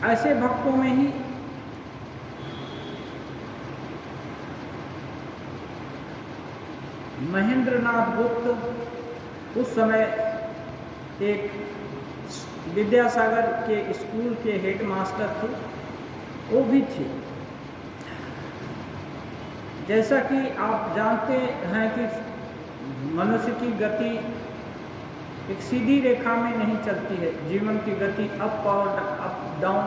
ऐसे भक्तों में ही महेंद्रनाथ गुप्त उस समय एक विद्यासागर के स्कूल के हेडमास्टर थे, वो भी थे। जैसा कि आप जानते हैं कि मनुष्य की गति एक सीधी रेखा में नहीं चलती है। जीवन की गति अप और अप डाउन,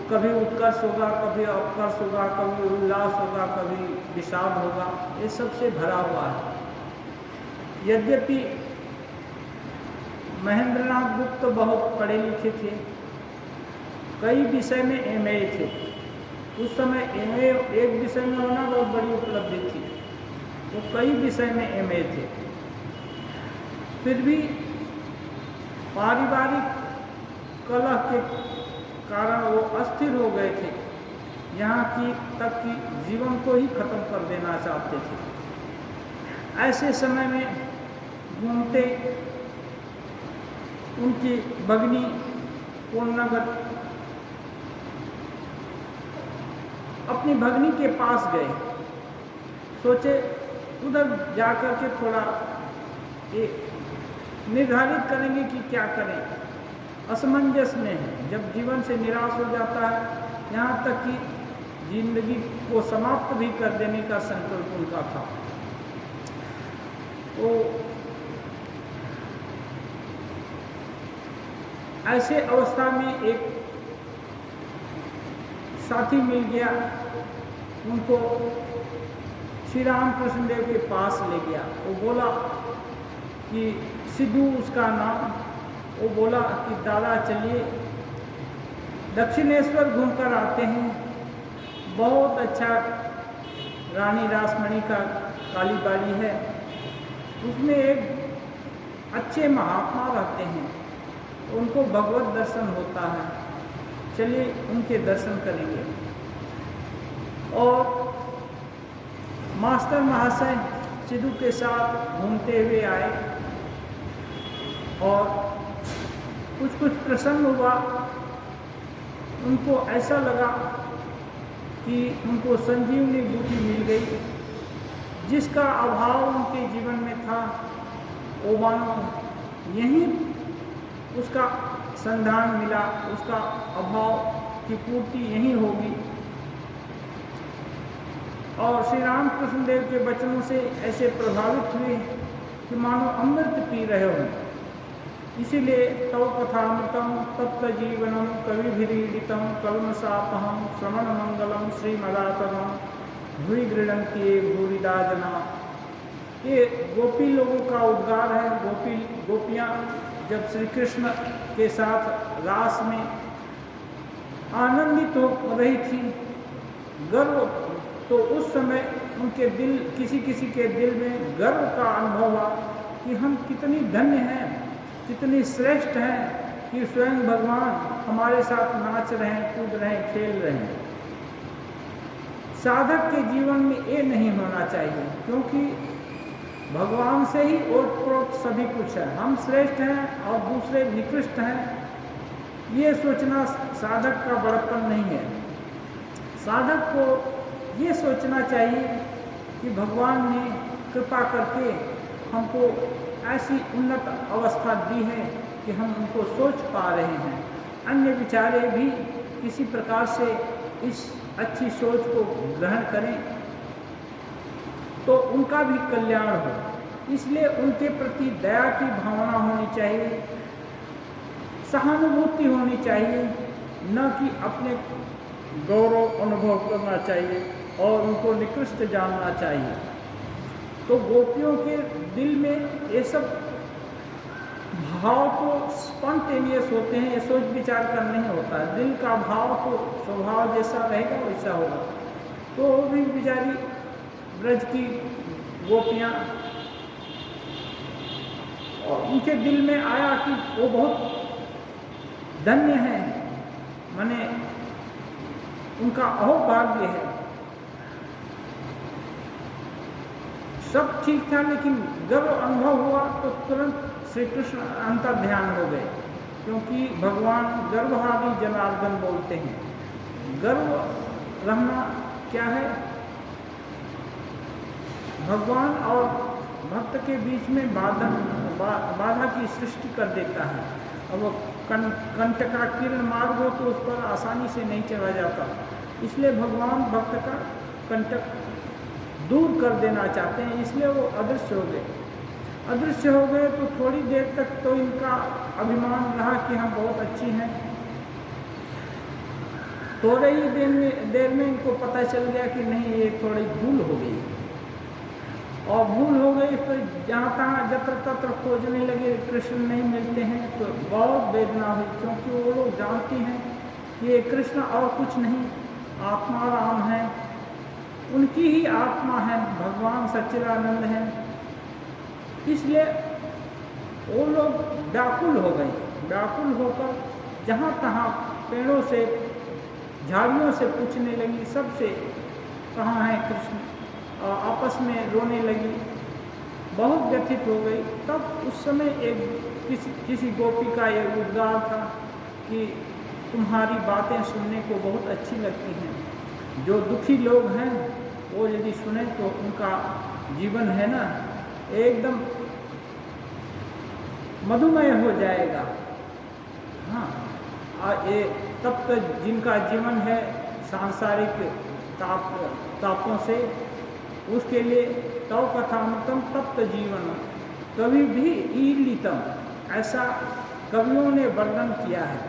कभी उत्कर्ष होगा, कभी अपकर्ष होगा, कभी उल्लास होगा, कभी विषाद होगा, ये सबसे भरा हुआ है। यद्यपि महेंद्रनाथ गुप्त बहुत पढ़े लिखे थे, कई विषय में एमए थे। उस समय एमए एक विषय में होना बहुत बड़ी उपलब्धि थी, वो कई विषय में एमए थे। फिर भी पारिवारिक कलह के कारण वो अस्थिर हो गए थे, यहाँ की तक कि जीवन को ही खत्म कर देना चाहते थे। ऐसे समय में घूमते उनकी भगिनी पूर्णागत अपनी भगिनी के पास गए, सोचे उधर जाकर के थोड़ा निर्धारित करेंगे कि क्या करें। असमंजस में है, जब जीवन से निराश हो जाता है, यहाँ तक कि जिंदगी को समाप्त भी कर देने का संकल्प उनका था। तो ऐसे अवस्था में एक साथी मिल गया, उनको श्री रामकृष्ण देव के पास ले गया। वो बोला कि सिद्धू उसका नाम, वो बोला कि दादा चलिए दक्षिणेश्वर घूमकर आते हैं, बहुत अच्छा रानी रासमणी का काली बाड़ी है, उसमें एक अच्छे महात्मा रहते हैं, उनको भगवत दर्शन होता है, चलिए उनके दर्शन करेंगे। और मास्टर महाशय सिद्धू के साथ घूमते हुए आए और कुछ प्रसन्न हुआ। उनको ऐसा लगा कि उनको संजीवनी बूटी मिल गई, जिसका अभाव उनके जीवन में था, वो मानो यहीं उसका संधान मिला, उसका अभाव की पूर्ति यहीं होगी। और श्री रामकृष्ण देव के वचनों से ऐसे प्रभावित हुए कि मानो अमृत पी रहे हो। इसीलिए तव कथामृतम तप्त जीवनम कविभिरीडितम कल्मषापहम श्रवण मंगलम श्रीमदातमम भूरि गृह्णन्ति भूरिदा जना। ये गोपी लोगों का उद्गार है। गोपियाँ जब श्री कृष्ण के साथ रास में आनंदित हो रही थी, गर्व, तो उस समय उनके दिल, किसी के दिल में गर्व का अनुभव हुआ कि हम कितनी धन्य हैं, कितनी श्रेष्ठ हैं कि स्वयं भगवान हमारे साथ नाच रहे हैं, कूद रहे हैं, खेल रहे हैं। साधक के जीवन में ये नहीं होना चाहिए, क्योंकि भगवान से ही ओतप्रोत सभी कुछ है। हम श्रेष्ठ हैं और दूसरे निकृष्ट हैं, ये सोचना साधक का बड़प्पन नहीं है। साधक को ये सोचना चाहिए कि भगवान ने कृपा करके हमको ऐसी उन्नत अवस्था दी है कि हम उनको सोच पा रहे हैं। अन्य विचारे भी किसी प्रकार से इस अच्छी सोच को ग्रहण करें तो उनका भी कल्याण हो। इसलिए उनके प्रति दया की भावना होनी चाहिए, सहानुभूति होनी चाहिए, न कि अपने गौरव अनुभव करना चाहिए और उनको निकृष्ट जानना चाहिए। तो गोपियों के दिल में ये सब भाव तो स्पॉन्टेनियस होते हैं, ये सोच विचार कर नहीं होता है। दिल का भाव तो स्वभाव जैसा रहेगा वैसा होगा। तो वो भी बेचारी ब्रज की गोपियाँ, और उनके दिल में आया कि वो बहुत धन्य है, माने उनका अहोभाग्य है। सब ठीक था, लेकिन गर्व अनुभव हुआ तो तुरंत श्री कृष्ण अंतर ध्यान हो गए। क्योंकि भगवान गर्भहारी जनार्दन बोलते हैं। गर्भ रहना क्या है? भगवान और भक्त के बीच में बाधा की सृष्टि कर देता है। अब वो कंटकाकीर्ण मार्ग हो तो उस पर आसानी से नहीं चला जाता, इसलिए भगवान भक्त का कंटक दूर कर देना चाहते हैं, इसलिए वो अदृश्य हो गए। अदृश्य हो गए तो थोड़ी देर तक तो इनका अभिमान रहा कि हम बहुत अच्छी हैं। थोड़े ही देर में इनको पता चल गया कि नहीं, ये थोड़ी भूल हो गई, और भूल हो गई तो जहाँ तहाँ जत्र तत्र खोजने लगे, कृष्ण नहीं मिलते हैं तो बहुत वेदना हुई, क्योंकि वो लोग जानती हैं कि ये कृष्ण और कुछ नहीं, आत्मा राम है, उनकी ही आत्मा है, भगवान सच्चिदानंद है। इसलिए वो लोग व्याकुल हो गए। व्याकुल होकर जहाँ तहाँ पेड़ों से, झाड़ियों से पूछने लगी, सबसे कहाँ है कृष्ण, और आपस में रोने लगी, बहुत व्यथित हो गई। तब उस समय एक किसी गोपी का ये उद्गार था कि तुम्हारी बातें सुनने को बहुत अच्छी लगती हैं, जो दुखी लोग हैं वो यदि सुने तो उनका जीवन है ना एकदम मधुमय हो जाएगा। हाँ, ये तब तक जिनका जीवन है सांसारिक तापों से, उसके लिए तव कथामृतम तप्त जीवन कवि भी ईलितम, ऐसा कवियों ने वर्णन किया है।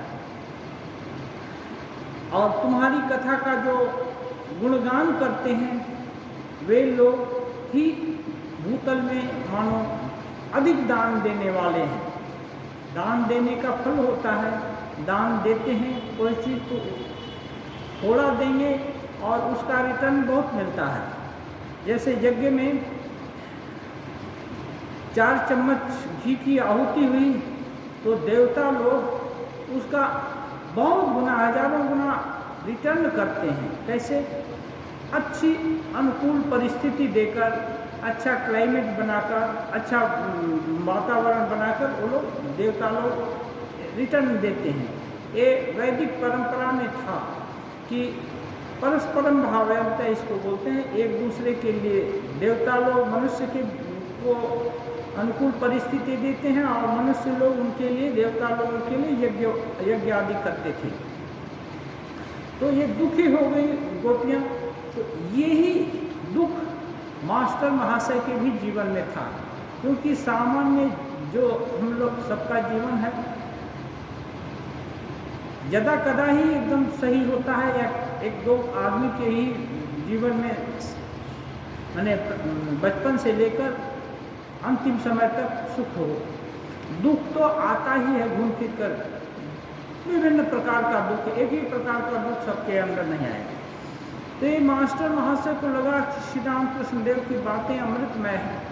और तुम्हारी कथा का जो गुणगान करते हैं वे लोग ही भूतल में मानो अधिक दान देने वाले हैं। दान देने का फल होता है, दान देते हैं कोई चीज़ तो थोड़ा देंगे और उसका रिटर्न बहुत मिलता है। जैसे यज्ञ में 4 चम्मच घी की आहुति हुई तो देवता लोग उसका बहुत गुना, हजारों गुना रिटर्न करते हैं। कैसे? अच्छी अनुकूल परिस्थिति देकर, अच्छा क्लाइमेट बनाकर, अच्छा वातावरण बनाकर वो लोग देवता लोग रिटर्न देते हैं। ये वैदिक परंपरा में था कि परस्परम भावयंता इसको बोलते हैं, एक दूसरे के लिए देवता लोग मनुष्य के को अनुकूल परिस्थिति देते हैं और मनुष्य लोग उनके लिए, देवता लोगों के लिए यज्ञ आदि करते थे। तो ये दुखी हो गई गोपियाँ। तो यही दुख मास्टर महाशय के भी जीवन में था, क्योंकि सामान्य जो हम लोग सबका जीवन है यदा कदा ही एकदम सही होता है, या एक दो आदमी के ही जीवन में मैंने बचपन से लेकर अंतिम समय तक सुख हो। दुख तो आता ही है घूम फिर कर, विभिन्न प्रकार का दुख, एक ही प्रकार का दुख सबके अंदर नहीं आएगा। तो ये मास्टर महाशय को लगा कि श्री रामकृष्ण देव की बातें अमृतमय हैं,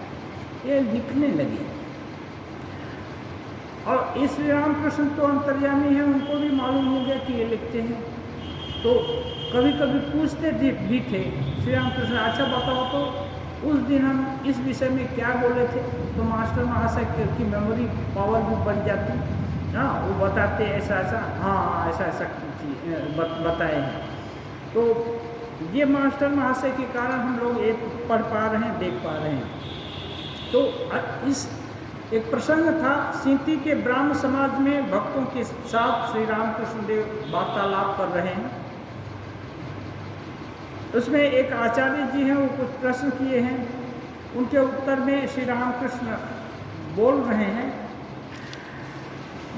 ये लिखने लगी। और इस श्री रामकृष्ण तो अंतर्यामी हैं, उनको भी मालूम हो गया कि ये लिखते हैं। तो कभी कभी पूछते भी थे श्री रामकृष्ण, अच्छा बताओ तो उस दिन हम इस विषय में क्या बोले थे। तो मास्टर महाशय की मेमोरी पावर भी बढ़ जाती, हाँ वो बताते ऐसा ऐसा, हाँ ऐसा ऐसा बताए हैं। तो ये मास्टर महाशय के कारण हम लोग एक पढ़ पा रहे हैं, देख पा रहे हैं। तो इस एक प्रसंग था, सींती के ब्राह्म समाज में भक्तों के साथ श्री रामकृष्ण देव वार्तालाप कर रहे हैं। उसमें एक आचार्य जी हैं, वो कुछ प्रश्न किए हैं, उनके उत्तर में श्री रामकृष्ण बोल रहे हैं,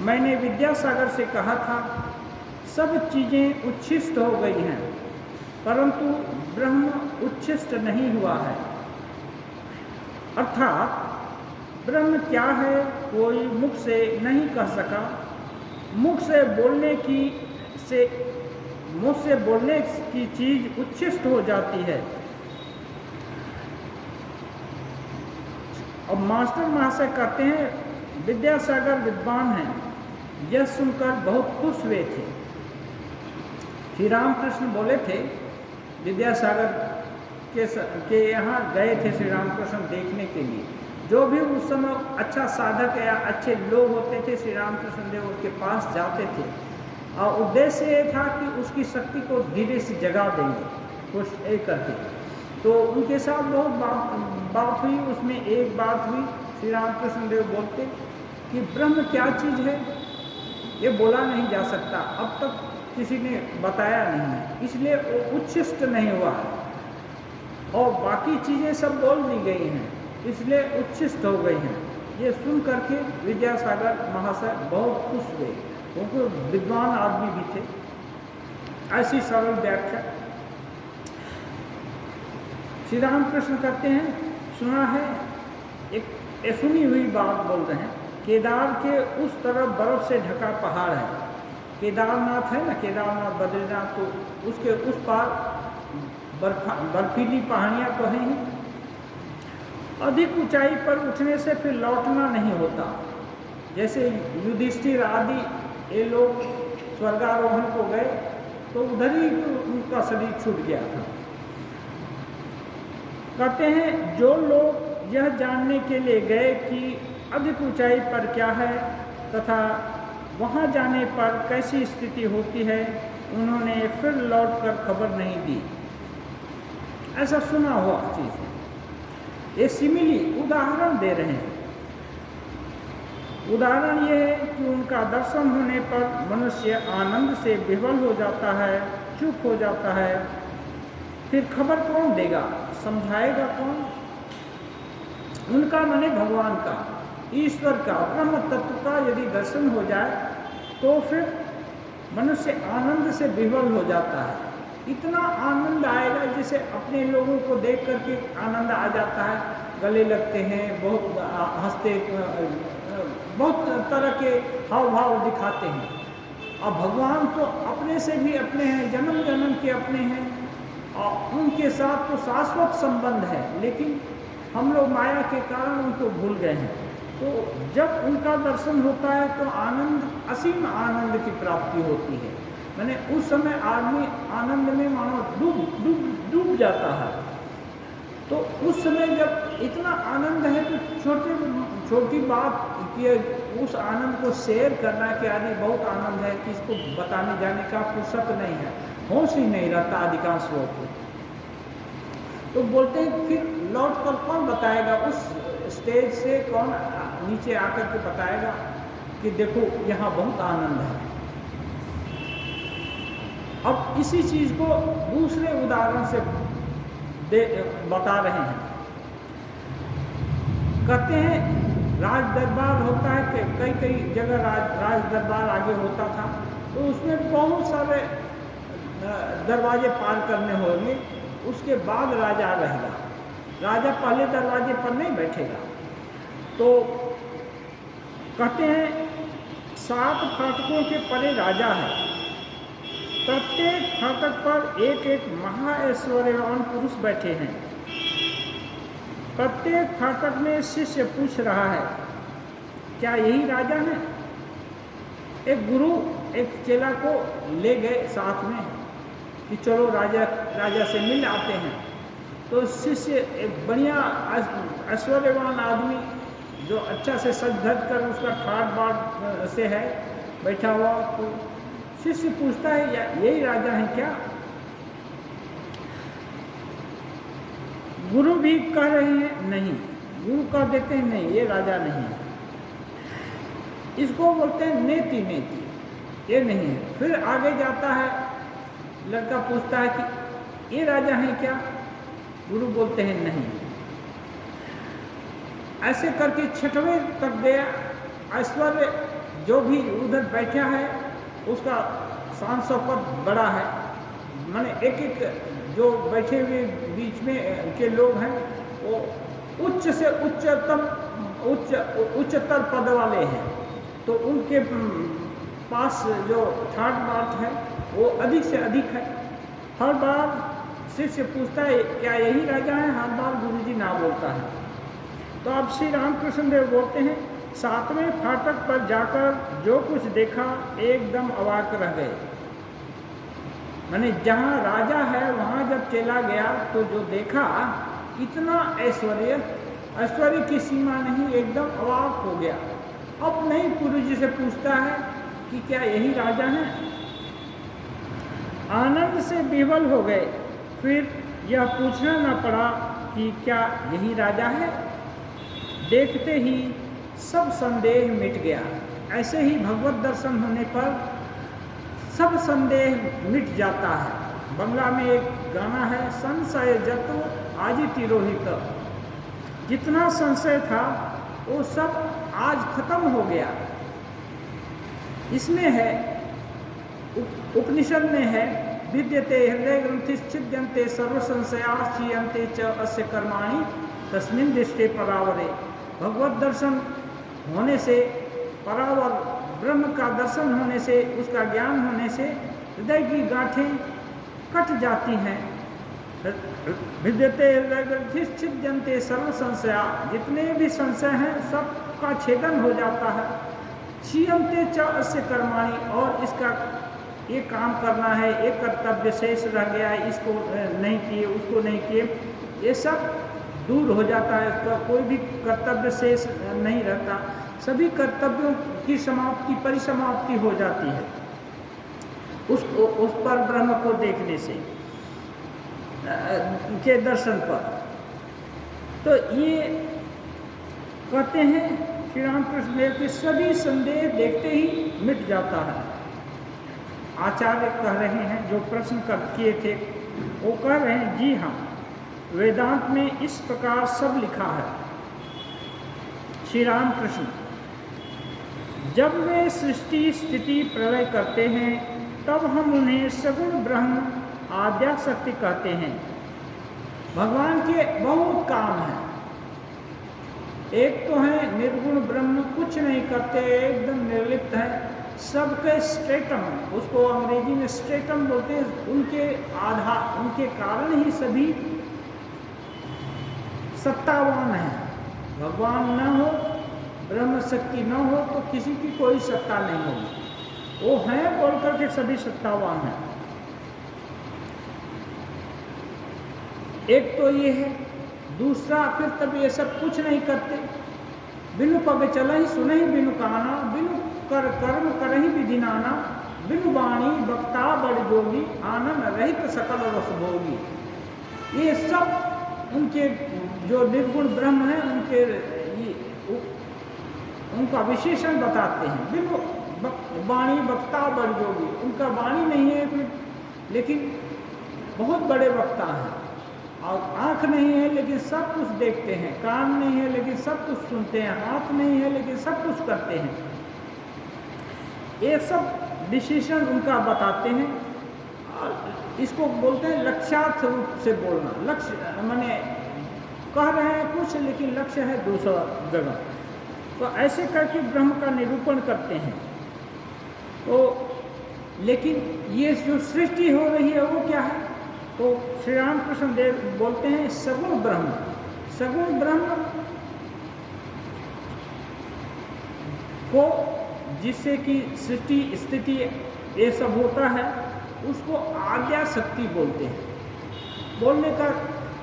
मैंने विद्यासागर से कहा था सब चीज़ें उच्छिष्ट हो गई हैं, परंतु ब्रह्म उच्छिष्ट नहीं हुआ है। अर्थात ब्रह्म क्या है कोई मुख से नहीं कह सका। मुख से बोलने की चीज उच्छिष्ट हो जाती है। अब मास्टर महाशय कहते हैं विद्यासागर विद्वान हैं, यह सुनकर बहुत खुश हुए थे। श्री रामकृष्ण बोले थे, विद्यासागर के यहाँ गए थे श्री रामकृष्ण देखने के लिए, जो भी उस समय अच्छा साधक या अच्छे लोग होते थे, श्री रामकृष्ण देव उनके पास जाते थे और उद्देश्य ये था कि उसकी शक्ति को धीरे से जगा देंगे, कुछ एक करके। तो उनके साथ बहुत बात हुई। उसमें एक बात हुई, श्री रामकृष्ण देव बोलते कि ब्रह्म क्या चीज़ है ये बोला नहीं जा सकता, अब तक किसी ने बताया नहीं है, इसलिए वो उच्छिष्ट नहीं हुआ है, और बाकी चीज़ें सब बोल दी गई हैं, इसलिए उच्छिष्ट हो गई हैं। ये सुन करके विद्यासागर महाशय बहुत खुश हुए, क्योंकि विद्वान आदमी भी थे। ऐसी सरल व्याख्या श्री रामकृष्ण करते हैं। सुना है, एक सुनी हुई बात बोल रहे हैं, केदार के उस तरफ बर्फ से ढका पहाड़ है, केदारनाथ है ना, केदारनाथ बद्रीनाथ, तो उसके उस पार बर्फीली पहाड़ियाँ तो हैं ही। अधिक ऊंचाई पर उठने से फिर लौटना नहीं होता। जैसे युधिष्ठिर आदि ये लोग स्वर्गारोहण को गए तो उधर ही उनका शरीर छूट गया था। कहते हैं जो लोग यह जानने के लिए गए कि अधिक ऊंचाई पर क्या है तथा वहां जाने पर कैसी स्थिति होती है, उन्होंने फिर लौटकर खबर नहीं दी। ऐसा सुना हुआ चीज़ है। ये सिमिली उदाहरण दे रहे हैं। उदाहरण ये है कि उनका दर्शन होने पर मनुष्य आनंद से विह्वल हो जाता है, चुप हो जाता है। फिर खबर कौन देगा, समझाएगा कौन? उनका माने भगवान का, ईश्वर का, ब्रह्म तत्व का यदि दर्शन हो जाए तो फिर मनुष्य आनंद से विह्वल हो जाता है। इतना आनंद आएगा जैसे अपने लोगों को देख करके आनंद आ जाता है, गले लगते हैं, बहुत हंसते, बहुत तरह के हाव भाव दिखाते हैं। और भगवान तो अपने से भी अपने हैं, जन्म जन्म के अपने हैं, और उनके साथ तो शाश्वत संबंध है, लेकिन हम लोग माया के कारण उनको भूल गए हैं। तो जब उनका दर्शन होता है तो आनंद, असीम आनंद की प्राप्ति होती है। मैंने उस समय आदमी आनंद में मानो डूब जाता है। तो उस समय जब इतना आनंद है तो छोटी बात कि उस आनंद को शेयर करना कि आदि बहुत आनंद है कि इसको बताने जाने का फुर्सत नहीं है, होश ही नहीं रहता अधिकांश लोगों को। तो बोलते हैं फिर लौट कर कौन बताएगा, उस स्टेज से कौन नीचे आकर के बताएगा कि देखो यहाँ बहुत आनंद है। अब इसी चीज़ को दूसरे उदाहरण से बता रहे हैं। कहते हैं राज दरबार होता है कि कई जगह राज दरबार आगे होता था, तो उसमें बहुत सारे दरवाजे पार करने होंगे, उसके बाद राजा रहेगा। राजा पहले दरवाजे पर नहीं बैठेगा। तो कहते हैं 7 फाटकों के परे राजा है, प्रत्येक फाटक पर एक एक महाऐश्वर्यवान पुरुष बैठे हैं। प्रत्येक फाटक में शिष्य पूछ रहा है क्या यही राजा है? एक गुरु एक चेला को ले गए साथ में कि चलो राजा से मिल आते हैं। तो शिष्य एक बढ़िया ऐश्वर्यवान आदमी जो अच्छा से सज धज कर उसका ठाट बाट से है बैठा हुआ, तो शिष्य पूछता है यही राजा है क्या? गुरु भी कह रहे हैं नहीं, गुरु कह देते हैं नहीं ये राजा नहीं है। इसको बोलते हैं नेति, ये नहीं है। फिर आगे जाता है, लड़का पूछता है कि ये राजा है क्या? गुरु बोलते हैं नहीं। ऐसे करके 6वें तक गया। ऐश्वर्य जो भी उधर बैठा है उसका शान शौकत बड़ा है, माने एक जो बैठे हुए बीच में के लोग हैं वो उच्च से उच्चतर पद वाले हैं, तो उनके पास जो ठाट बाट है वो अधिक से अधिक है। हर बार शिष्य पूछता है क्या यही राजा है? हर बार गुरुजी ना बोलता है। तो अब श्री रामकृष्ण देव बोलते हैं 7वें फाटक पर जाकर जो कुछ देखा एकदम अवाक रह गए। माने जहाँ राजा है वहाँ जब चला गया तो जो देखा इतना ऐश्वर्य, ऐश्वर्य की सीमा नहीं, एकदम अवाक हो गया। अब नहीं गुरु जी से पूछता है कि क्या यही राजा है। आनंद से विह्वल हो गए। फिर यह पूछना न पड़ा कि क्या यही राजा है। देखते ही सब संदेह मिट गया। ऐसे ही भगवत दर्शन होने पर सब संदेह मिट जाता है। बंगला में एक गाना है, संशय जतो आजि तिरोहित। जितना संशय था वो सब आज खत्म हो गया। इसमें है, उपनिषद में है, विद्यते हृदय ग्रंथिश्चिद्यन्ते सर्व संशया क्षीयन्ते च अस्य कर्माणि तस्मिन् दृष्टे परावरे। भगवत दर्शन होने से, परावर ब्रह्म का दर्शन होने से, उसका ज्ञान होने से हृदय की गांठें कट जाती हैं। विद्यते हृदय ग्रंथिश्चिद्यन्ते सर्व संशया, जितने भी संशय हैं सबका छेदन हो जाता है। क्षीयन्ते च अस्य कर्माणि, और इसका ये काम करना है, एक कर्तव्य शेष रह गया है, इसको नहीं किए, उसको नहीं किए, ये सब दूर हो जाता है। इसका कोई भी कर्तव्य शेष नहीं रहता। सभी कर्तव्यों की समाप्ति, परिसमाप्ति हो जाती है उस पर ब्रह्म को देखने से, के दर्शन पर। तो ये कहते हैं श्री रामकृष्ण देव के सभी संदेह देखते ही मिट जाता है। आचार्य कह रहे हैं, जो प्रश्न किए थे वो कह रहे हैं, जी हाँ, वेदांत में इस प्रकार सब लिखा है। श्री रामकृष्ण, जब वे सृष्टि स्थिति प्रलय करते हैं तब हम उन्हें सगुण ब्रह्म आद्या शक्ति कहते हैं। भगवान के बहुत काम हैं। एक तो है निर्गुण ब्रह्म, कुछ नहीं करते, एकदम निर्लिप्त है, सबके स्ट्रेटम, उसको अंग्रेजी में स्ट्रेटम बोलते हैं। उनके आधार, उनके कारण ही सभी सत्तावान हैं। भगवान न हो, ब्रह्म शक्ति न हो तो किसी की कोई सत्ता नहीं होगी। वो हैं बोल करके सभी सत्तावान हैं। एक तो ये है। दूसरा, फिर तब ये सब कुछ नहीं करते। बिनु पग चल ही सुन ही बिनु काना, बिनु कर कर्म कर ही विधि नाना, बिनु वाणी वक्ता बड़ जोगी, आनंद रहित सकल रस भोगी। ये सब उनके जो निर्गुण ब्रह्म है, उनका विशेषण बताते हैं। बिनु वाणी वक्ता बड़ जोगी, उनका वाणी नहीं है लेकिन बहुत बड़े वक्ता हैं। और आँख नहीं है लेकिन सब कुछ देखते हैं, कान नहीं है लेकिन सब कुछ सुनते हैं, हाथ नहीं है लेकिन सब कुछ करते हैं। ये सब विशेषण उनका बताते हैं। और इसको बोलते हैं लक्ष्यार्थ रूप से बोलना। लक्ष्य माने कह रहे हैं कुछ लेकिन लक्ष्य है दूसरा जगह। तो ऐसे करके ब्रह्म का निरूपण करते हैं। तो लेकिन ये जो सृष्टि हो रही है वो क्या है? तो श्री रामकृष्ण देव बोलते हैं सगुण ब्रह्म। सगुण ब्रह्म को, जिससे कि सृष्टि स्थिति ये सब होता है, उसको आद्या शक्ति बोलते हैं। बोलने का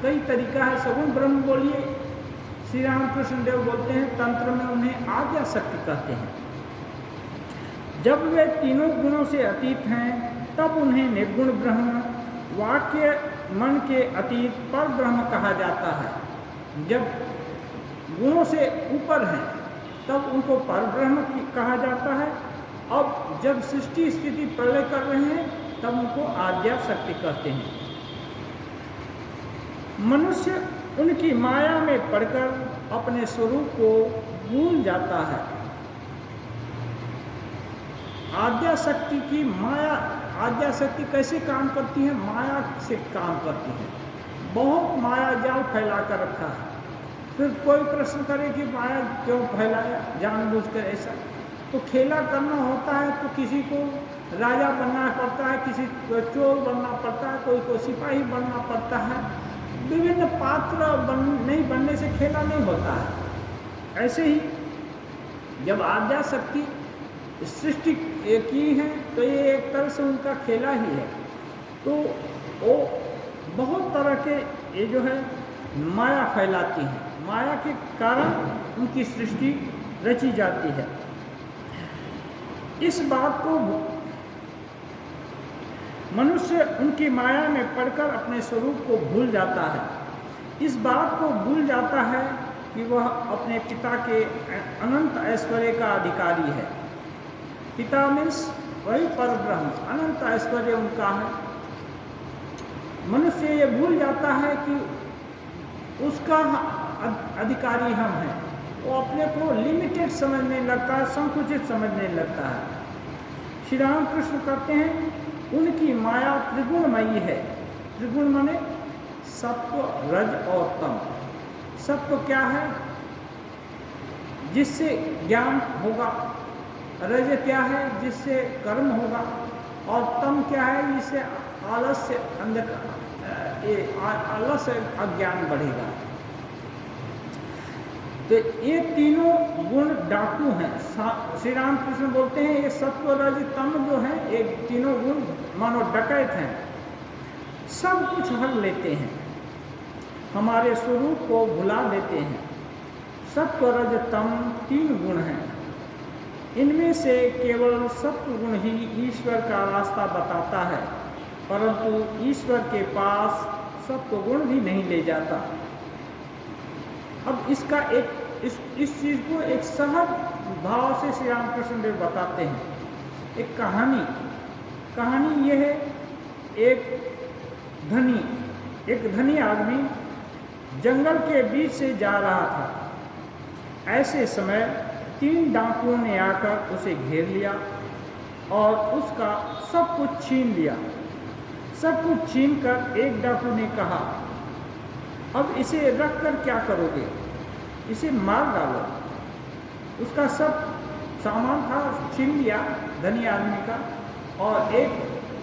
कई तरीका है। सगुण ब्रह्म बोलिए, श्री रामकृष्ण देव बोलते हैं तंत्र में उन्हें आद्या शक्ति कहते हैं। जब वे तीनों गुणों से अतीत हैं तब उन्हें निर्गुण ब्रह्म, वाक्य मन के अतीत पर ब्रह्म कहा जाता है। जब गुणों से ऊपर हैं तब उनको पर ब्रह्म कहा जाता है। अब जब सृष्टि स्थिति प्रलय कर रहे हैं तब उनको आद्या शक्ति कहते हैं। मनुष्य उनकी माया में पड़कर अपने स्वरूप को भूल जाता है। आद्या शक्ति की माया, आद्या शक्ति कैसे काम करती है? माया से काम करती है। बहुत माया जाल फैला कर रखा है। फिर कोई प्रश्न करे कि माया क्यों फैलाया जानबूझकर ऐसा? तो खेला करना होता है तो किसी को राजा बनना पड़ता है, किसी को चोर बनना पड़ता है, कोई को सिपाही बनना पड़ता है। विभिन्न पात्र नहीं बनने से खेला नहीं होता है। ऐसे ही जब आद्या शक्ति सृष्टि की है तो ये एक तरह से उनका खेला ही है। तो वो बहुत तरह के ये जो है माया फैलाती हैं, माया के कारण उनकी सृष्टि रची जाती है। इस बात को मनुष्य उनकी माया में पड़कर अपने स्वरूप को भूल जाता है। इस बात को भूल जाता है कि वह अपने पिता के अनंत ऐश्वर्य का अधिकारी है। पिता मीन्स वही परब्रह्म, अनंत ऐश्वर्य उनका है। मनुष्य ये भूल जाता है कि उसका अधिकारी हम हैं। वो अपने को लिमिटेड समझने लगता है, संकुचित समझने लगता है। श्री राम कृष्ण कहते हैं उनकी माया त्रिगुणमयी है। त्रिगुण माने सत्व, रज और तम। सत्व क्या है? जिससे ज्ञान होगा। रज क्या है? जिससे कर्म होगा। और तम क्या है? जिससे आलस्य आलस्य अज्ञान बढ़ेगा। तो ये तीनों गुण डाकू हैं। श्री राम कृष्ण बोलते हैं ये सत्व, रज, तम जो है ये तीनों गुण मानो डकैत हैं, सब कुछ हर लेते हैं, हमारे स्वरूप को भुला देते हैं। सत्व, रज, तम तीन गुण हैं। इनमें से केवल सत्व गुण ही ईश्वर का रास्ता बताता है, परंतु ईश्वर के पास सत्व गुण भी नहीं ले जाता। अब इसका इस चीज़ को एक सहज भाव से श्री रामकृष्ण देव बताते हैं। एक कहानी ये है, एक धनी आदमी जंगल के बीच से जा रहा था। ऐसे समय 3 डाकुओं ने आकर उसे घेर लिया और उसका सब कुछ छीन लिया। सब कुछ छीन कर एक डाकू ने कहा, अब इसे रख कर क्या करोगे? इसे मार डालो। उसका सब सामान था छीन लिया धनी आदमी का, और एक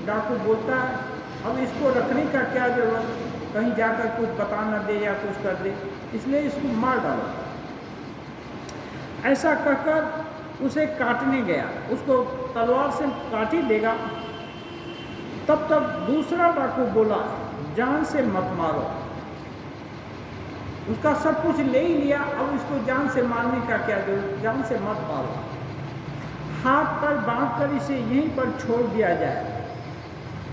डाकू बोलता है अब इसको रखने का क्या जरूरत, कहीं जाकर कुछ बता न दे या कुछ कर दे, इसलिए इसको मार डालो। ऐसा कहकर उसे काटने गया, उसको तलवार से काट ही देगा। तब तक दूसरा डाकू बोला जान से मत मारो। उसका सब कुछ ले ही लिया, अब इसको जान से मारने का क्या जरूरत, जान से मत मारो। हाथ पर बांध कर इसे यहीं पर छोड़ दिया जाए।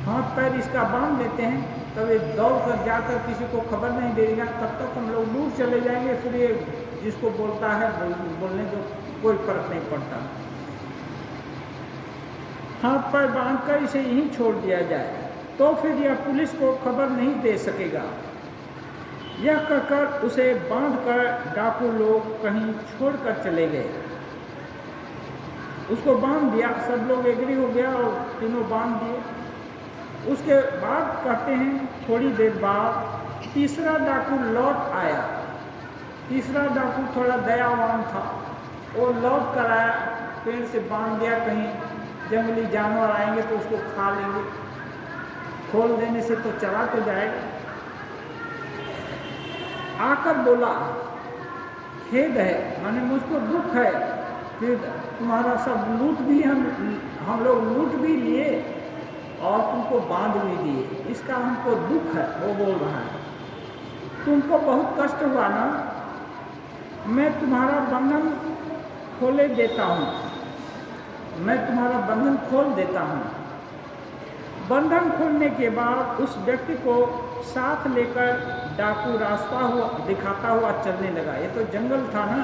हाथ पैर इसका बांध देते हैं, तब ये दौड़ कर जाकर किसी को खबर नहीं देगा, तब तक हम लोग दूर चले जाएंगे। फिर ये जिसको बोलता है बोलने को कोई फर्क नहीं पड़ता। हाथ पैर बांध कर इसे यहीं छोड़ दिया जाए, तो फिर यह पुलिस को खबर नहीं दे सकेगा। यह कहकर उसे बांधकर डाकू लोग कहीं छोड़कर चले गए। उसको बांध दिया, सब लोग एग्री हो गया और तीनों बांध दिए। उसके बाद कहते हैं थोड़ी देर बाद तीसरा डाकू लौट आया। तीसरा डाकू थोड़ा दयावान था, वो लौट कर आया, पेड़ से बांध दिया, कहीं जंगली जानवर आएंगे तो उसको खा लेंगे, खोल देने से तो चला तो जाएगा। आकर बोला खेद है, माने मुझको दुख है कि तुम्हारा सब लूट भी हम लोग लूट भी लिए और तुमको बांध भी दिए, इसका हमको दुख है। वो बोल रहा है तुमको बहुत कष्ट हुआ ना, मैं तुम्हारा बंधन खोले देता हूँ, मैं तुम्हारा बंधन खोल देता हूँ। बंधन खोलने के बाद उस व्यक्ति को साथ लेकर डाकू रास्ता हुआ दिखाता हुआ चलने लगा। ये तो जंगल था ना,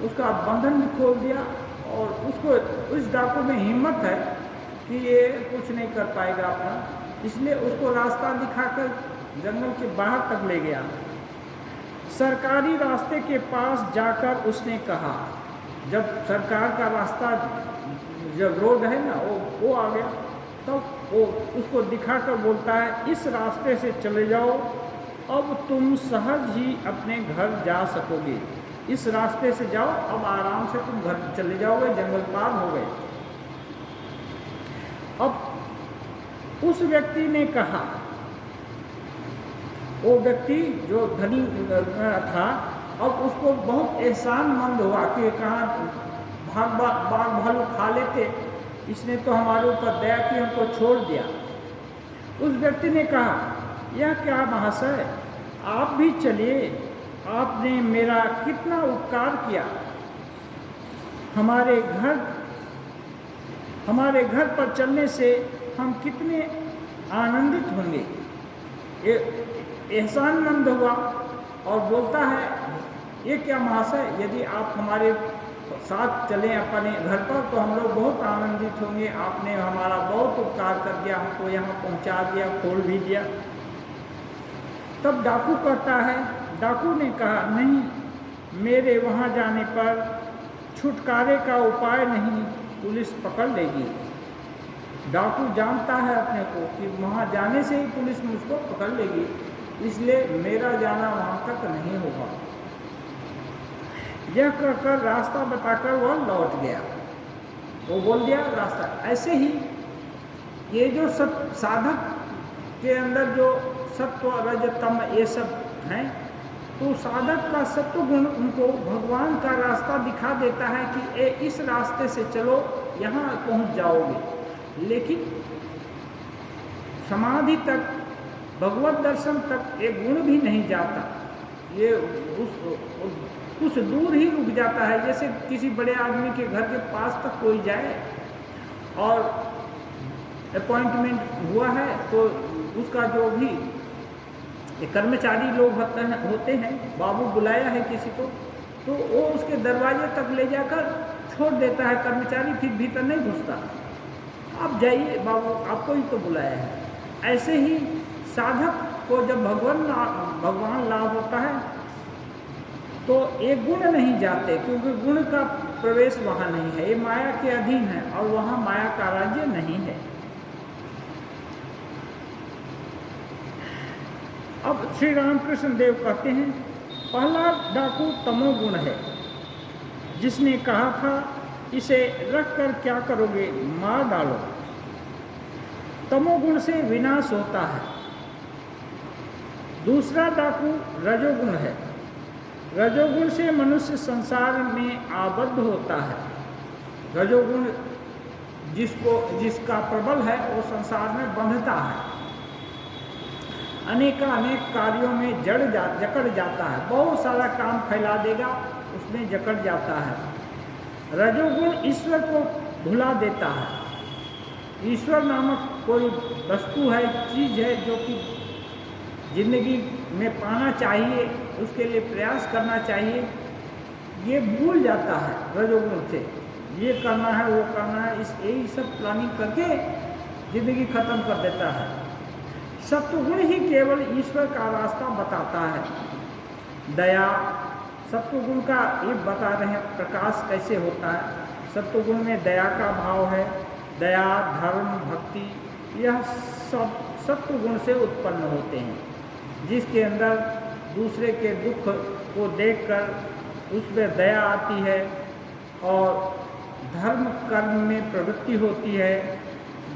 उसका बंधन भी खोल दिया और उसको उस डाकू में हिम्मत है कि ये कुछ नहीं कर पाएगा अपना, इसलिए उसको रास्ता दिखाकर जंगल के बाहर तक ले गया। सरकारी रास्ते के पास जाकर उसने कहा, जब सरकार का रास्ता जब रोड है ना वो आ गया, तब वो उसको दिखाकर बोलता है इस रास्ते से चले जाओ, अब तुम सहज ही अपने घर जा सकोगे। इस रास्ते से जाओ, अब आराम से तुम घर चले जाओगे, जंगल पार हो गए। अब उस व्यक्ति ने कहा, वो व्यक्ति जो धनी था, अब उसको बहुत एहसानमंद हुआ कि कहाँ बाघ भालू खा लेते, इसने तो हमारे ऊपर दया की, हमको छोड़ दिया। उस व्यक्ति ने कहा यह क्या महाशय, आप भी चलिए, आपने मेरा कितना उपकार किया। हमारे घर पर चलने से हम कितने आनंदित होंगे। एहसानमंद हुआ और बोलता है, ये क्या महाशय, यदि आप हमारे साथ चलें अपने घर पर तो हम लोग बहुत आनंदित होंगे। आपने हमारा बहुत उपकार कर दिया, हमको यहाँ पहुँचा दिया, खोल भी दिया। तब डाकू कहता है, डाकू ने कहा, नहीं, मेरे वहाँ जाने पर छुटकारे का उपाय नहीं, पुलिस पकड़ लेगी। डाकू जानता है अपने को कि वहाँ जाने से ही पुलिस मुझको पकड़ लेगी, इसलिए मेरा जाना वहाँ तक नहीं होगा। यह कहकर रास्ता बताकर वह लौट गया। वो बोल दिया रास्ता। ऐसे ही ये जो सब साधक के अंदर जो सत्व रज तम ये सब हैं, तो साधक का सत्व गुण उनको भगवान का रास्ता दिखा देता है कि इस रास्ते से चलो, यहाँ पहुँच जाओगे। लेकिन समाधि तक, भगवत दर्शन तक एक गुण भी नहीं जाता, ये कुछ दूर ही रुक जाता है। जैसे किसी बड़े आदमी के घर के पास तक कोई जाए और अपॉइंटमेंट हुआ है तो उसका जो भी कर्मचारी लोग होते हैं, बाबू बुलाया है किसी को, तो वो उसके दरवाजे तक ले जाकर छोड़ देता है कर्मचारी, फिर भीतर नहीं घुसता। आप जाइए बाबू, आपको ही तो बुलाया है। ऐसे ही साधक को जब भगवान लाभ होता है तो एक गुण नहीं जाते, क्योंकि गुण का प्रवेश वहाँ नहीं है, ये माया के अधीन है और वहाँ माया का राज्य नहीं है। अब श्री रामकृष्ण देव कहते हैं, पहला डाकू तमोगुण है, जिसने कहा था इसे रख कर क्या करोगे, मार डालो। तमोगुण से विनाश होता है। दूसरा डाकू रजोगुण है। रजोगुण से मनुष्य संसार में आबद्ध होता है। रजोगुण जिसका प्रबल है वो संसार में बंधता है, अनेक कार्यों में जकड़ जाता है, बहुत सारा काम फैला देगा, उसमें जकड़ जाता है। रजोगुण ईश्वर को भुला देता है। ईश्वर नामक कोई वस्तु है, चीज़ है जो कि जिंदगी में पाना चाहिए, उसके लिए प्रयास करना चाहिए, ये भूल जाता है रजोगुण से। ये करना है, वो करना है, यही सब प्लानिंग करके जिंदगी खत्म कर देता है। सत्वगुण ही केवल ईश्वर का रास्ता बताता है। दया, सत्वगुण का ये बता रहे हैं प्रकाश कैसे होता है। सत्वगुण में दया का भाव है। दया, धर्म, भक्ति, यह सब सत्वगुण से उत्पन्न होते हैं, जिसके अंदर दूसरे के दुख को देखकर उसमें दया आती है और धर्म कर्म में प्रवृत्ति होती है।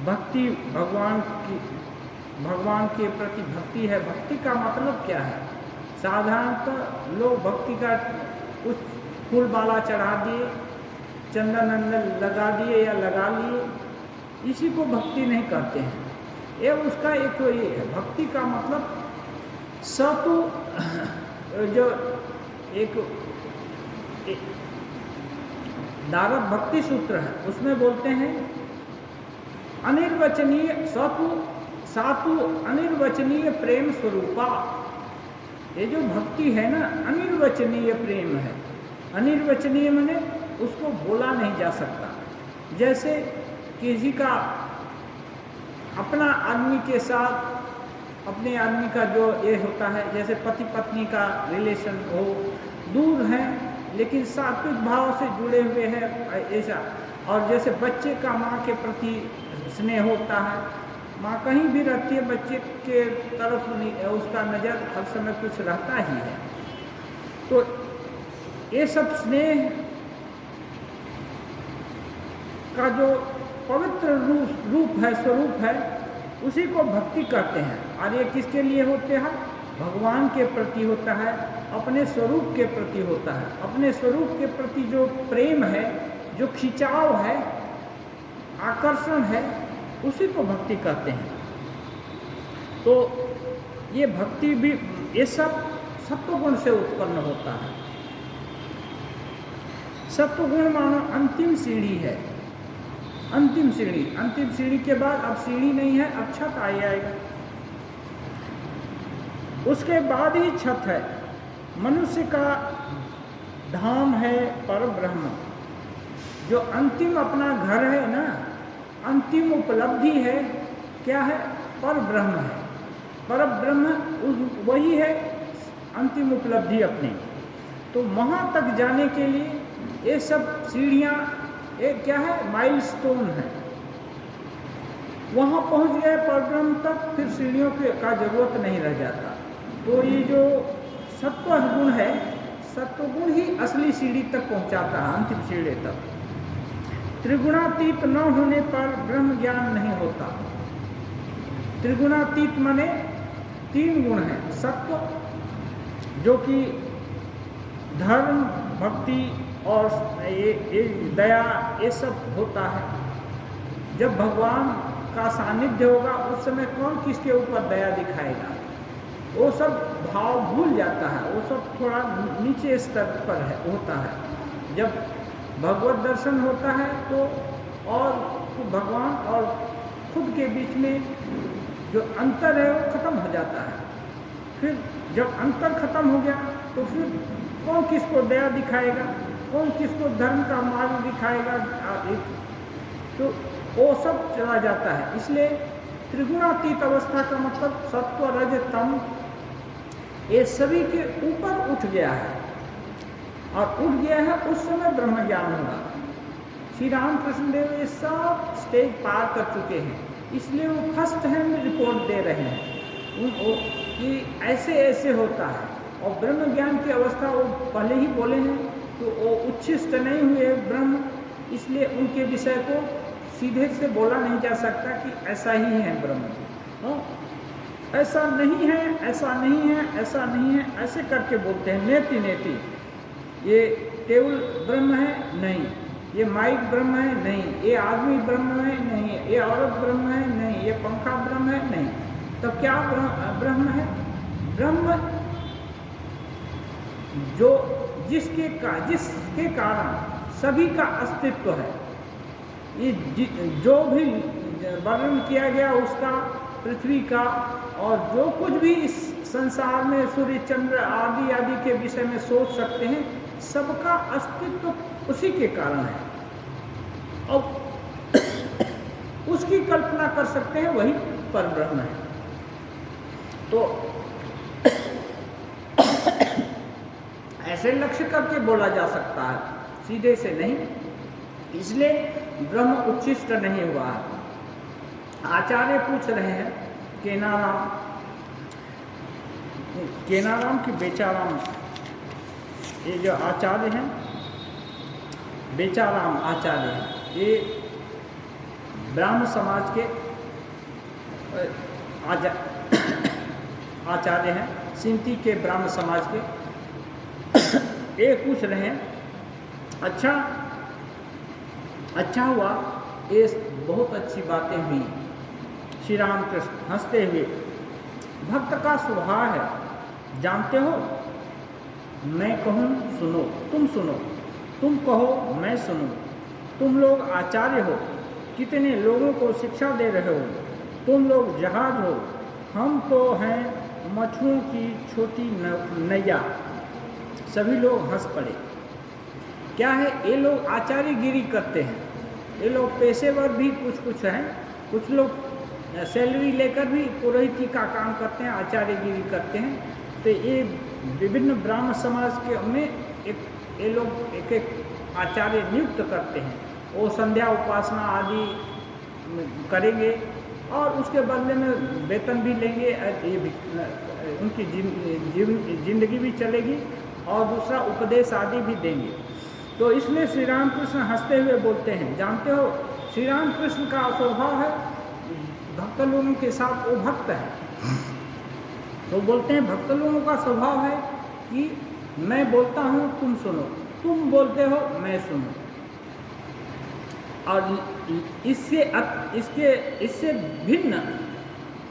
भक्ति भगवान के प्रति भक्ति है। भक्ति का मतलब क्या है? साधारणतः लोग भक्ति का कुछ फूल माला चढ़ा दिए, चंदन अंदर लगा दिए या लगा लिए, इसी को भक्ति नहीं करते हैं। ये उसका एक तो ये है, भक्ति का मतलब सतु जो एक नारद भक्ति सूत्र है, उसमें बोलते हैं अनिर्वचनीय सातु अनिर्वचनीय प्रेम स्वरूपा। ये जो भक्ति है ना, अनिर्वचनीय प्रेम है। अनिर्वचनीय माने उसको बोला नहीं जा सकता। जैसे किसी का अपना आदमी के साथ अपने आदमी का जो ये होता है, जैसे पति पत्नी का रिलेशन हो, दूर हैं लेकिन सात्विक भाव से जुड़े हुए हैं ऐसा। और जैसे बच्चे का माँ के प्रति स्नेह होता है, माँ कहीं भी रहती है, बच्चे के तरफ उसका नज़र हर समय कुछ रहता ही है। तो ये सब स्नेह का जो पवित्र रूप है, स्वरूप है, उसी को भक्ति कहते हैं। और ये किसके लिए होते हैं? भगवान के प्रति होता है, अपने स्वरूप के प्रति होता है। अपने स्वरूप के प्रति जो प्रेम है, जो खिंचाव है, आकर्षण है, उसी को भक्ति कहते हैं। तो ये भक्ति भी, ये सब सत्वगुण से उत्पन्न होता है। सत्वगुण मानो अंतिम सीढ़ी है, अंतिम सीढ़ी के बाद अब सीढ़ी नहीं है, अब छत आ जाएगा, उसके बाद ही छत है। मनुष्य का धाम है पर ब्रह्म, जो अंतिम अपना घर है ना, अंतिम उपलब्धि है, क्या है? पर ब्रह्म है। पर ब्रह्म वही है अंतिम उपलब्धि अपनी। तो वहाँ तक जाने के लिए ये सब सीढ़ियाँ एक क्या है? माइलस्टोन है। वहाँ पहुँच गए पर ब्रह्म तक, फिर सीढ़ियों का जरूरत नहीं रह जाता। तो ये जो सत्व गुण है, सत्वगुण ही असली सीढ़ी तक पहुँचाता है, अंतिम सीढ़ी तक। त्रिगुणातीत न होने पर ब्रह्म ज्ञान नहीं होता। त्रिगुणातीत माने 3 गुण हैं, सत्व जो कि धर्म, भक्ति और ये दया, ये सब होता है। जब भगवान का सानिध्य होगा उस समय कौन किसके ऊपर दया दिखाएगा? वो सब भाव भूल जाता है, वो सब थोड़ा नीचे स्तर पर होता है। जब भगवत दर्शन होता है तो और भगवान और खुद के बीच में जो अंतर है वो खत्म हो जाता है। फिर जब अंतर खत्म हो गया तो फिर कौन किसको दया दिखाएगा, कौन किसको धर्म का मार्ग दिखाएगा, तो वो सब चला जाता है। इसलिए त्रिगुणातीत अवस्था का मतलब सत्व, रज, तम, ये सभी के ऊपर उठ गया है, और उठ गया है उस समय ब्रह्म ज्ञान होगा। श्री रामकृष्ण देव ये सब स्टेज पार कर चुके हैं, इसलिए वो फर्स्ट हैंड रिपोर्ट दे रहे हैं कि ऐसे ऐसे होता है। और ब्रह्म ज्ञान की अवस्था वो पहले ही बोले हैं, तो वो उच्छिष्ट नहीं हुए ब्रह्म, इसलिए उनके विषय को सीधे से बोला नहीं जा सकता कि ऐसा ही है ब्रह्म। ऐसा नहीं है, ऐसा नहीं है, ऐसा नहीं है, ऐसे करके बोलते हैं नेति नेति। ये टेबल ब्रह्म है, नहीं। ये माइक ब्रह्म है, नहीं। ये आदमी ब्रह्म है, नहीं। ये औरत ब्रह्म है, नहीं। ये पंखा ब्रह्म है, नहीं। तब क्या ब्रह्म है? ब्रह्म जो जिसके कारण सभी का अस्तित्व है। ये जो भी वर्णन किया गया उसका, पृथ्वी का, और जो कुछ भी इस संसार में सूर्य, चंद्र आदि आदि के विषय में सोच सकते हैं, सबका अस्तित्व उसी के कारण है। और उसकी कल्पना कर सकते हैं, वही परब्रह्म है। तो ऐसे लक्ष्य करके बोला जा सकता है, सीधे से नहीं। इसलिए ब्रह्म उच्छिष्ट नहीं हुआ है। आचार्य पूछ रहे हैं, केनाराम की बेचाराम, ये जो आचार्य हैं, बेचाराम आचार्य हैं, ये ब्राह्म समाज के आचार्य हैं, सिंती के ब्राह्म समाज के। ये पूछ रहे हैं, अच्छा हुआ, ये बहुत अच्छी बातें हुई। श्री रामकृष्ण हंसते हुए, भक्त का स्वभाव है, जानते हो, मैं कहूँ सुनो, तुम कहो मैं सुनूं। तुम लोग आचार्य हो, कितने लोगों को शिक्षा दे रहे हो, तुम लोग जहाज हो, हम तो हैं मछुओं की छोटी नैया। सभी लोग हंस पड़े। क्या है, ये लोग आचार्यगिरी करते हैं। ये लोग पेशेवर भी कुछ हैं, कुछ लोग सैलरी लेकर भी पुरोहिती का काम करते हैं, आचार्यगिरी करते हैं। तो ये विभिन्न ब्राह्मण समाज के में ये लोग एक आचार्य नियुक्त करते हैं। वो संध्या उपासना आदि करेंगे और उसके बदले में वेतन भी लेंगे, उनकी जिंदगी भी चलेगी और दूसरा उपदेश आदि भी देंगे। तो इसलिए श्री रामकृष्ण हंसते हुए बोलते हैं, जानते हो, श्री रामकृष्ण का स्वभाव है भक्त लोगों के साथ, वो भक्त है। तो बोलते हैं भक्त लोगों का स्वभाव है कि मैं बोलता हूँ तुम सुनो, तुम बोलते हो मैं सुनूं। और इससे भिन्न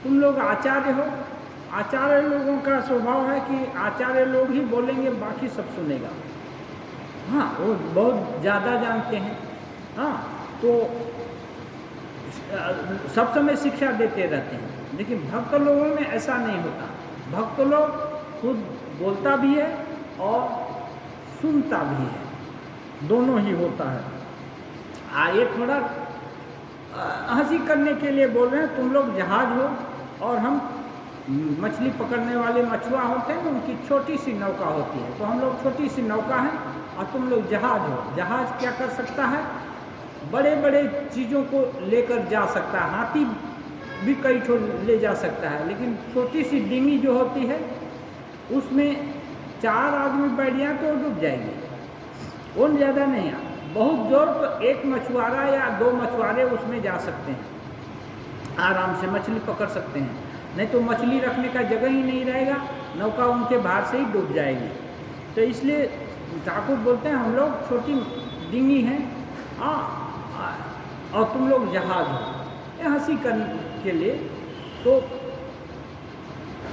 तुम लोग आचार्य हो। आचार्य लोगों का स्वभाव है कि आचार्य लोग ही बोलेंगे, बाकी सब सुनेगा। हाँ, वो बहुत ज़्यादा जानते हैं। हाँ, तो सब समय शिक्षा देते रहते हैं। लेकिन भक्त लोगों में ऐसा नहीं होता। भक्त लोग खुद बोलता भी है और सुनता भी है, दोनों ही होता है। ये थोड़ा हंसी करने के लिए बोल रहे हैं। तुम लोग जहाज हो और हम मछली पकड़ने वाले मछुआ होते हैं, उनकी छोटी सी नौका होती है। तो हम लोग छोटी सी नौका है और तुम लोग जहाज हो। जहाज क्या कर सकता है? बड़े बड़े चीज़ों को लेकर जा सकता है, हाथी भी कई ठो ले जा सकता है। लेकिन छोटी सी डिंगी जो होती है उसमें 4 आदमी बैठ जाए तो डूब जाएगी। वो ज़्यादा नहीं है, बहुत जोर तो एक मछुआरा या 2 मछुआरे उसमें जा सकते हैं, आराम से मछली पकड़ सकते हैं। नहीं तो मछली रखने का जगह ही नहीं रहेगा, नौका उनके बाहर से ही डूब जाएगी। तो इसलिए ठाकुर बोलते हैं हम लोग छोटी डिंगी हैं और तुम लोग जहाज हो। ये हंसी करने के लिए। तो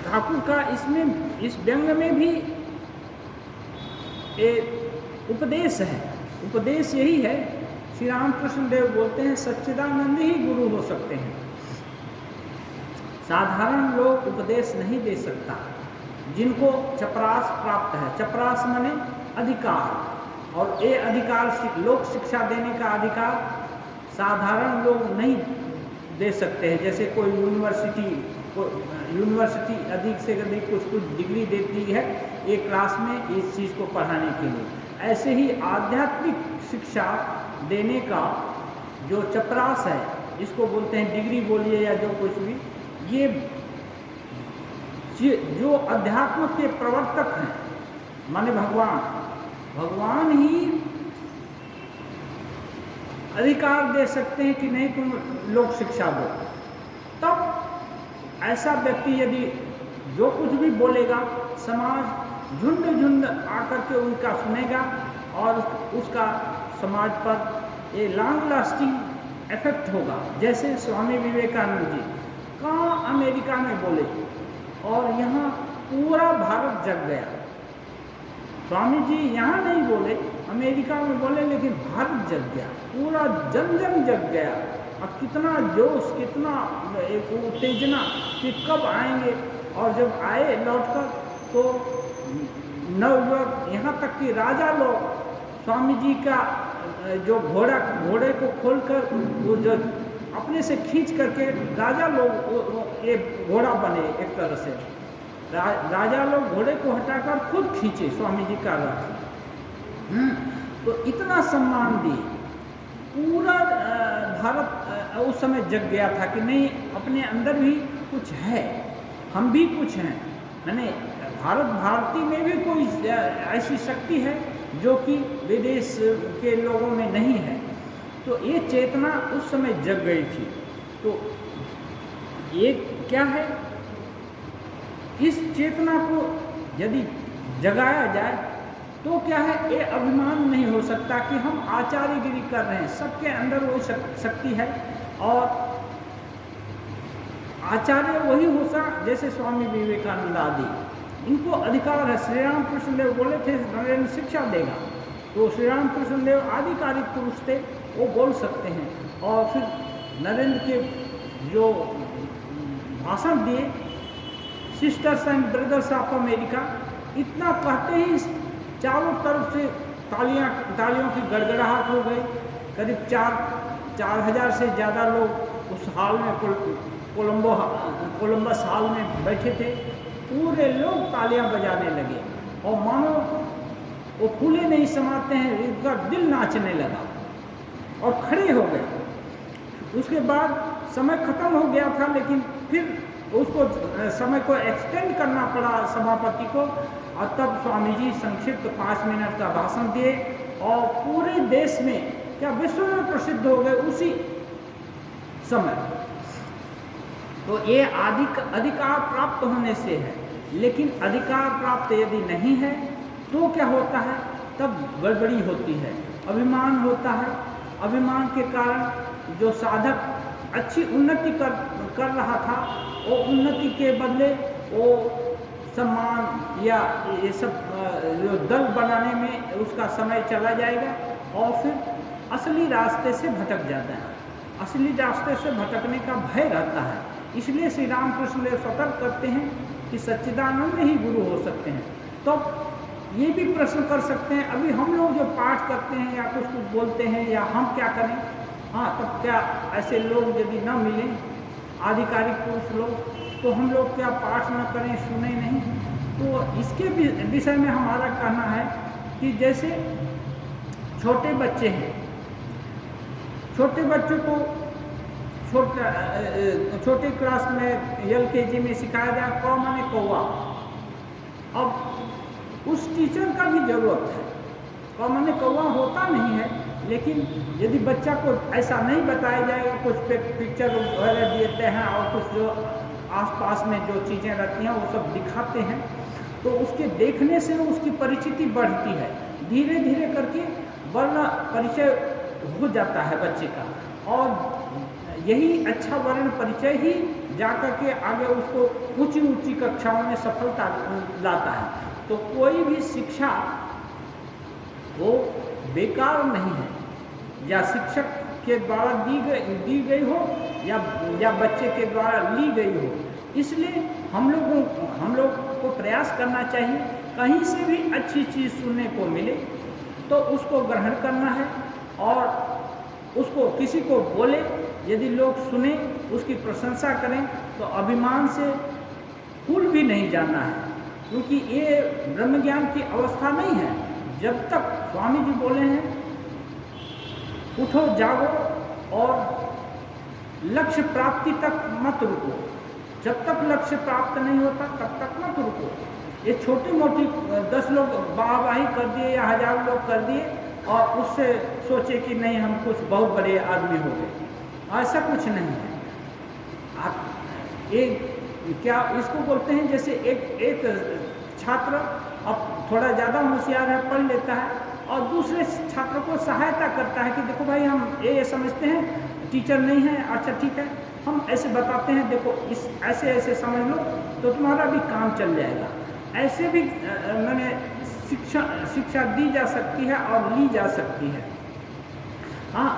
ठाकुर का इसमें, इस व्यंग में भी एक उपदेश है। उपदेश यही है, श्री रामकृष्ण देव बोलते हैं सच्चिदानंद ही गुरु हो सकते हैं, साधारण लोग उपदेश नहीं दे सकता। जिनको चपरास प्राप्त है, चपरास माने अधिकार, और ये अधिकार लोक शिक्षा देने का अधिकार साधारण लोग नहीं दे सकते हैं। जैसे कोई यूनिवर्सिटी अधिक से अधिक कुछ डिग्री देती है एक क्लास में इस चीज़ को पढ़ाने के लिए, ऐसे ही आध्यात्मिक शिक्षा देने का जो चपरास है, इसको बोलते हैं डिग्री बोलिए या जो कुछ भी, ये जो अध्यात्म के प्रवर्तक हैं माने भगवान ही अधिकार दे सकते हैं कि नहीं तुम लोक शिक्षा दो। तब ऐसा व्यक्ति यदि जो कुछ भी बोलेगा, समाज झुंड आकर के उनका सुनेगा और उसका समाज पर ये लॉन्ग लास्टिंग इफेक्ट होगा। जैसे स्वामी विवेकानंद जी कहाँ अमेरिका में बोले और यहाँ पूरा भारत जग गया। स्वामी जी यहाँ नहीं बोले, अमेरिका में बोले, लेकिन भारत जग गया, पूरा जन जग गया। अब कितना जोश, कितना एक उत्तेजना कि कब आएंगे। और जब आए लौटकर तो नवयुवक, यहाँ तक कि राजा लोग स्वामी जी का जो घोड़े को खोलकर वो जो अपने से खींच करके राजा लोग ये घोड़ा बने। एक तरह से राजा लोग घोड़े को हटाकर खुद खींचे स्वामी जी का रथ। तो इतना सम्मान दिए, पूरा भारत उस समय जग गया था कि नहीं, अपने अंदर भी कुछ है, हम भी कुछ हैं। मैंने भारतीय में भी कोई ऐसी शक्ति है जो कि विदेश के लोगों में नहीं है। तो ये चेतना उस समय जग गई थी। तो ये क्या है, इस चेतना को यदि जगाया जाए तो क्या है, ये अभिमान नहीं हो सकता कि हम आचार्यगिरी कर रहे हैं। सबके अंदर वो शक्ति है और आचार्य वही होता जैसे स्वामी विवेकानंद आदि, इनको अधिकार है। श्री राम कृष्ण देव बोले थे नरेंद्र शिक्षा देगा, तो श्री राम कृष्ण देव आधिकारिक पुरुष थे, वो बोल सकते हैं। और फिर नरेंद्र के जो भाषण दिए, sisters and brothers of America, इतना कहते ही चारों तरफ से तालियों की गड़गड़ाहट हो गई। करीब 4,000 से ज़्यादा लोग उस हॉल में, कोलंबस हॉल में बैठे थे। पूरे लोग तालियां बजाने लगे और मानो वो फूले नहीं समाते हैं, उनका दिल नाचने लगा और खड़े हो गए। उसके बाद समय खत्म हो गया था, लेकिन फिर उसको समय को एक्सटेंड करना पड़ा सभापति को, और तब स्वामी जी संक्षिप्त 5 मिनट का भाषण दिए और पूरे देश में, क्या विश्व में प्रसिद्ध हो गए उसी समय। तो ये अधिकार प्राप्त होने से है। लेकिन अधिकार प्राप्त यदि नहीं है तो क्या होता है, तब गड़बड़ी होती है, अभिमान होता है। अभिमान के कारण जो साधक अच्छी उन्नति कर रहा था, वो उन्नति के बदले वो सम्मान या ये सब जो दल बनाने में उसका समय चला जाएगा और फिर असली रास्ते से भटक जाता है। असली रास्ते से भटकने का भय रहता है। इसलिए श्री रामकृष्ण देव सतर्क करते हैं कि सच्चिदानंद ही गुरु हो सकते हैं। तो ये भी प्रश्न कर सकते हैं, अभी हम लोग जो पाठ करते हैं या कुछ बोलते हैं या हम क्या करें? हाँ, तब क्या ऐसे लोग यदि न मिलें आधिकारिक पुरुष लोग, तो हम लोग क्या पाठ न करें, सुने नहीं? तो इसके विषय में हमारा कहना है कि जैसे छोटे बच्चे हैं, छोटे बच्चों को छोटे क्लास में LKG में सिखाया जाए क माने कौवा। अब उस टीचर का भी ज़रूरत है। क माने कौवा होता नहीं है, लेकिन यदि बच्चा को ऐसा नहीं बताया जाएगा, कुछ पिक्चर वगैरह देते हैं और कुछ जो आसपास में जो चीज़ें रहती हैं वो सब दिखाते हैं, तो उसके देखने से उसकी परिचिति बढ़ती है। धीरे धीरे करके वर्ण परिचय हो जाता है बच्चे का, और यही अच्छा वर्ण परिचय ही जाकर के आगे उसको ऊंची ऊंची कक्षाओं में सफलता लाता है। तो कोई भी शिक्षा वो बेकार नहीं है, या शिक्षक के द्वारा दी गई हो या बच्चे के द्वारा ली गई हो। इसलिए हम लोग को प्रयास करना चाहिए, कहीं से भी अच्छी चीज़ सुनने को मिले तो उसको ग्रहण करना है, और उसको किसी को बोले, यदि लोग सुने उसकी प्रशंसा करें तो अभिमान से भूल भी नहीं जाना है, क्योंकि ये ब्रह्म ज्ञान की अवस्था नहीं है। जब तक स्वामी जी बोले हैं उठो जागो और लक्ष्य प्राप्ति तक मत रुको, जब तक लक्ष्य प्राप्त नहीं होता तब तक मत रुको। ये छोटी मोटी 10 लोग वाहवाही कर दिए या 1000 लोग कर दिए और उससे सोचे कि नहीं हम कुछ बहुत बड़े आदमी हो गए, ऐसा कुछ नहीं है। आप एक क्या इसको बोलते हैं, जैसे एक छात्र अब थोड़ा ज़्यादा होशियार है, पढ़ लेता है और दूसरे छात्र को सहायता करता है कि देखो भाई हम ये समझते हैं, टीचर नहीं है, अच्छा ठीक है हम ऐसे बताते हैं, देखो इस ऐसे समझ लो तो तुम्हारा भी काम चल जाएगा। ऐसे भी मैंने शिक्षा दी जा सकती है और ली जा सकती है। हाँ,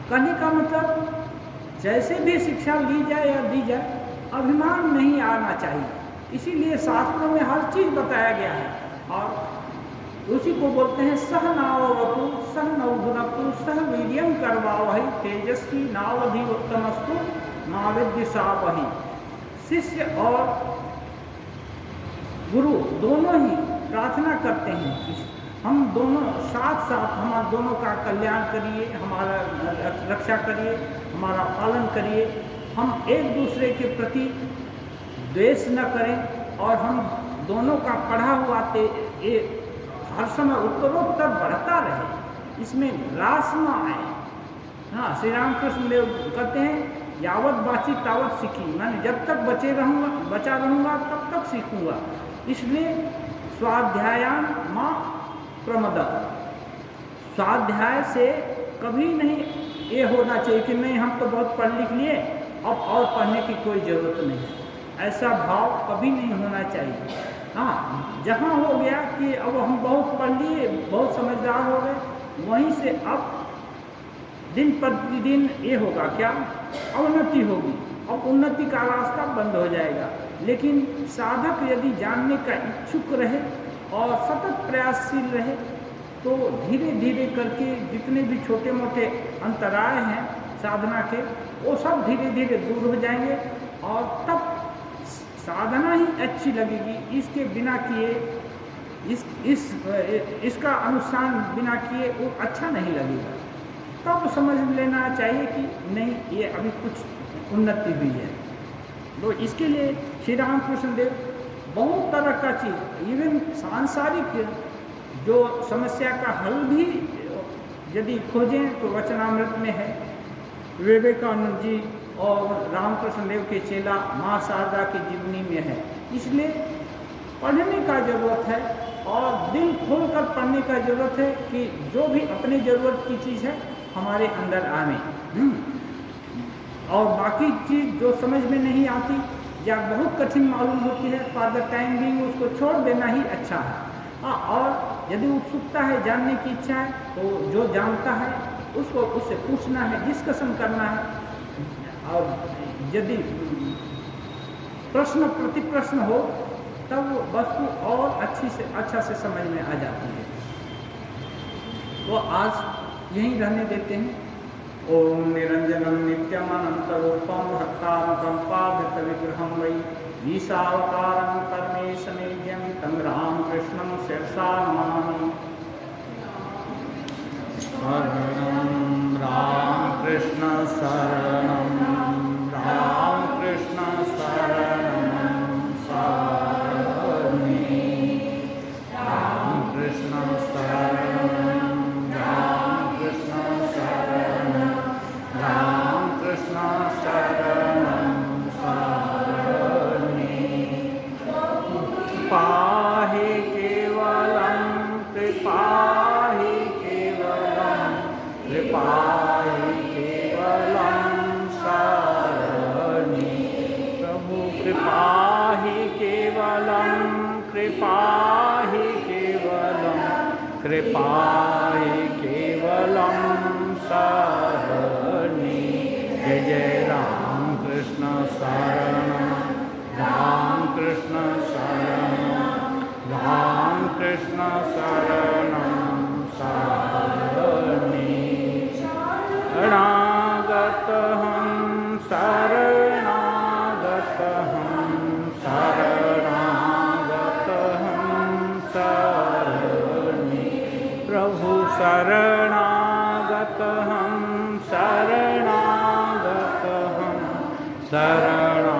कहने का मतलब जैसे भी शिक्षा ली जाए या दी जाए, अभिमान नहीं आना चाहिए। इसीलिए शास्त्रों में हर चीज़ बताया गया है, और उसी को बोलते हैं सह नाववतु सह नवधुनक्तु सह वीर्यं करवावहै तेजस्वी नावधि उत्तमस्तु नाविद्विषावहै। शिष्य और गुरु दोनों ही प्रार्थना करते हैं कि हम दोनों साथ हमारा दोनों का कल्याण करिए, हमारा रक्षा करिए, हमारा पालन करिए, हम एक दूसरे के प्रति द्वेष न करें, और हम दोनों का पढ़ा हुआ ये हर समय उत्तरोत्तर बढ़ता रहे, इसमें ह्रास न आए। हाँ, श्री रामकृष्ण देव कहते हैं यावत बाची तावत सीखी, मैंने जब तक बचा रहूँगा तब तक सीखूँगा। इसलिए स्वाध्यायान माँ प्रमद, स्वाध्याय से कभी नहीं ये होना चाहिए कि नहीं हम तो बहुत पढ़ लिख लिए अब और पढ़ने की कोई ज़रूरत नहीं है, ऐसा भाव कभी नहीं होना चाहिए। हाँ, जहाँ हो गया कि अब हम बहुत पढ़ लिए, बहुत समझदार हो गए, वहीं से अब दिन प्रतिदिन ये होगा क्या, अवनति होगी, अब उन्नति का रास्ता बंद हो जाएगा। लेकिन साधक यदि जानने का इच्छुक रहे और सतत प्रयासशील रहे तो धीरे धीरे करके जितने भी छोटे मोटे अंतराय हैं साधना के, वो सब धीरे धीरे दूर हो जाएंगे, और तब साधना ही अच्छी लगेगी। इसके बिना किए इसका अनुष्ठान बिना किए वो अच्छा नहीं लगेगा। तब समझ लेना चाहिए कि नहीं ये अभी कुछ उन्नति हुई है। तो इसके लिए श्री रामकृष्ण देव बहुत तरह का चीज़, इवन सांसारिक जो समस्या का हल भी यदि खोजें तो वचनामृत में है। विवेकानंद जी और रामकृष्ण देव के चेला माँ शारदा की जीवनी में है। इसलिए पढ़ने का ज़रूरत है और दिल खोलकर पढ़ने का ज़रूरत है कि जो भी अपने ज़रूरत की चीज़ है हमारे अंदर आने। और बाकी चीज़ जो समझ में नहीं आती या बहुत कठिन मालूम होती है, फॉर द टाइम बिंग उसको छोड़ देना ही अच्छा है। और यदि उत्सुकता है, जानने की इच्छा है, तो जो जानता है उसको उससे पूछना है, डिस्कशन करना है। और यदि प्रश्न प्रतिप्रश्न हो तब वो वस्तु और अच्छा से समझ में आ जाती है। तो आज यहीं रहने देते हैं। ओम निरंजनम नित्यम अनंतरूपम हत्तारकम पावित विग्रहम वै ईशावतारं परमेशमेज्यं तं रामकृष्णं शिरसा नमामि। शरणं रामकृष्ण शरणं रामकृष्ण शरणं शरणे रामकृष्ण शरणं रामकृष्ण शरणं रामकृष्ण शरणं शरणे पाहि केवलं कृपाहि केवलं कृपाहि केवलं शरणे प्रभु कृपाहि केवलं कृपाहि केवलं कृपाहि केवलं शरणे। जय जय राम कृष्ण शरणं राम कृष्ण शरणं राम कृष्ण शरणं शरणे। शरणागतहं शरणागतहं शरणागतहं शरणे प्रभु शरणागतहं शरणागतहं शरणा